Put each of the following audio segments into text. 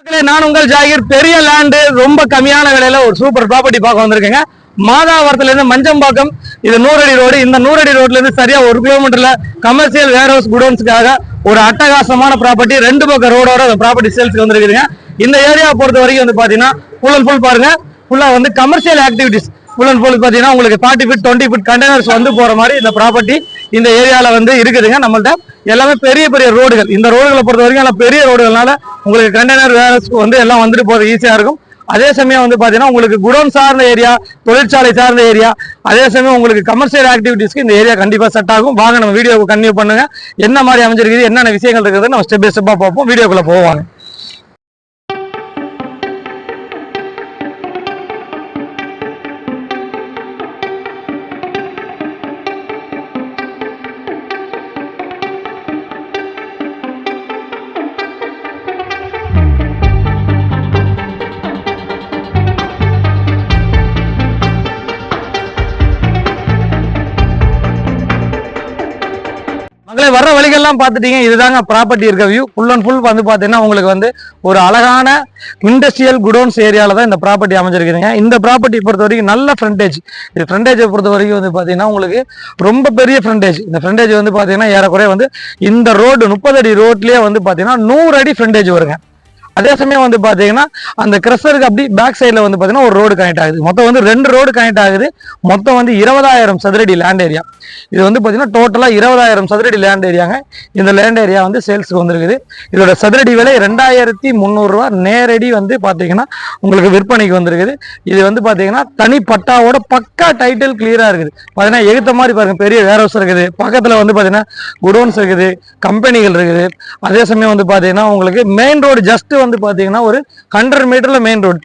நான் உங்கள் ஜாகிர். பெரிய லேண்டு ரொம்ப கம்மியான விலையில ஒரு சூப்பர் ப்ராப்பர்ட்டி பார்க்க வந்திருக்கேங்க. மாதாவரத்துல இருந்து மஞ்சம்பாக்கம், இது 100 அடி ரோடு. இந்த 100 அடி ரோட்ல இருந்து சரியா 1 கிலோமீட்டர்ல கமர்ஷியல் வேர் ஹவுஸ் குடோன்ஸுக்காக ஒரு அட்டகாசமான ப்ராப்பர்ட்டி 2 பக்கம் ரோடோட அந்த ப்ராப்பர்ட்டி சேல்ஸ்க்கு வந்திருக்குதுங்க. இந்த ஏரியாவை பொறுத்த வரைக்கும் வந்து பாத்தீங்கன்னா ஃபுல் அண்ட் ஃபுல் பாருங்க, ஃபுல்லா வந்து commercial activities full and full பாத்தீங்கன்னா உங்களுக்கு 40 ஃபீட் 20 ஃபீட் கண்டெய்னர்ஸ் வந்து போற மாதிரி இந்த ப்ராப்பர்ட்டி இந்த ஏரியால வந்து இருக்குதுங்க. நம்மள்ட்ட எல்லாமே பெரிய பெரிய ரோடுகள். இந்த ரோடுகளை பொறுத்த வரைக்கும் எல்லாம் பெரிய ரோடுகள்னால உங்களுக்கு கண்டெய்னர் வேர்ஹவுஸ்க்கு வந்து எல்லாம் வந்துட்டு போறது ஈஸியா இருக்கும். அதே சமயம் வந்து பாத்தீங்கன்னா உங்களுக்கு குடோன் சார்ந்த ஏரியா, தொழிற்சாலை சார்ந்த ஏரியா, அதே சமயம் உங்களுக்கு கமர்ஷியல் ஆக்டிவிட்டிஸ்க்கு இந்த ஏரியா கண்டிப்பா செட் ஆகும். வாங்க நம்ம வீடியோவை கன்டினியூ பண்ணுங்க. என்ன மாதிரி அமைஞ்சிருக்குது, என்னென்ன விஷயங்கள் இருக்குது நம்ம ஸ்டெப் பை ஸ்டெப்பா பார்ப்போம். வீடியோக்குள்ள போவாங்க. மகளே, வர்ற வழிகள்லாம் பார்த்துட்டீங்க. இதுதாங்க ப்ராப்பர்ட்டி இருக்க வியூ. ஃபுல் அண்ட் ஃபுல் வந்து பார்த்தீங்கன்னா உங்களுக்கு வந்து ஒரு அழகான இண்டஸ்ட்ரியல் குடோன்ஸ் ஏரியாவில் தான் இந்த ப்ராப்பர்ட்டி அமைஞ்சிருக்குதுங்க. இந்த ப்ராப்பர்ட்டி பொறுத்த வரைக்கும் நல்ல ஃப்ரண்டேஜ். இது ஃப்ரண்டேஜை பொறுத்த வரைக்கும் வந்து பார்த்தீங்கன்னா உங்களுக்கு ரொம்ப பெரிய ஃப்ரண்டேஜ். இந்த ஃப்ரண்டேஜ் வந்து பார்த்தீங்கன்னா ஏறக்குறைய வந்து இந்த ரோடு 30 அடி ரோட்லேயே வந்து பார்த்தீங்கன்னா 100 அடி ஃப்ரண்டேஜ் வருங்க. அதே சமயம் வந்து பாத்தீங்கன்னா அந்த கிரஷருக்கு அப்படி பேக் சைட்ல வந்து பாத்தீங்கன்னா ஒரு ரோடு கனெக்ட் ஆகுது. மொத்தம் வந்து 2 ரோடு கனெக்ட் ஆகுது. மொத்தம் வந்து 20,000 சதுரடி லேண்ட் ஏரியா. இது வந்து பாத்தீங்கன்னா டோட்டலா 20,000 சதுரடி லேண்ட் ஏரியாங்க. இந்த லேண்ட் ஏரியா வந்து சேல்ஸுக்கு வந்திருக்குது. இதோட சதுரடி விலை 2300 ரூபா. நேரடி வந்து பாத்தீங்கன்னா உங்களுக்கு விற்பனைக்கு வந்திருக்குது. இது வந்து பாத்தீங்கன்னா தனி பட்டாவோட பக்கா டைட்டில் கிளியரா இருக்குது. பாத்தீங்கன்னா எகுத்த மாதிரி பாருங்க, பெரிய வேர் ஹவுஸ் இருக்குது. பக்கத்துல வந்து பாத்தீங்கன்னா குடோன்ஸ் இருக்குது, கம்பெனிகள் இருக்குது. அதே சமயம் வந்து பாத்தீங்கன்னா உங்களுக்கு மெயின் ரோடு ஜஸ்ட் வந்து பாத்தீங்கன்னா ஒரு 100 மீட்டர்ல மெயின் ரோடு,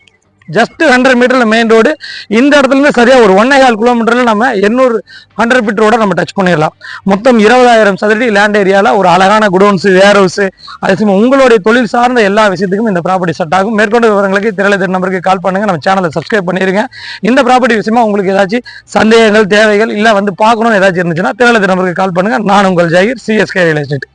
ஜஸ்ட் 100 மீட்டர்ல மெயின் ரோடு. இந்த இடத்துல இருந்து சரியா ஒரு 1.25 கிலோமீட்டர்ல நம்ம 100 ஃபீட் ரோட நம்ம டச் பண்ணிடலாம். மொத்தம் 20,000 சதுரடி லேண்ட் ஏரியால ஒரு அழகான குடோன்ஸ், வேர் ஹவுஸ், அதே சமயம் உங்களுடைய தொழில் சார்ந்த எல்லா விஷயத்துக்கும் இந்த ப்ராப்பர்ட்டி செட் ஆகும். மேற்கொண்ட விவரங்களுக்கு திரளை நம்பருக்கு கால் பண்ணுங்க. நம்ம சேனலை சப்ஸ்கிரைப் பண்ணிருங்க. இந்த ப்ராப்பர்ட்டி விஷயமா உங்களுக்கு ஏதாச்சும் சந்தேகங்கள், தேவைகள் இல்ல வந்து பார்க்கணும்னு ஏதாச்சும் இருந்துச்சுன்னா திரளை நம்பருக்கு கால் பண்ணுங்க. நான் உங்கள் ஜாகிர், CSK ரியல் எஸ்டேட்.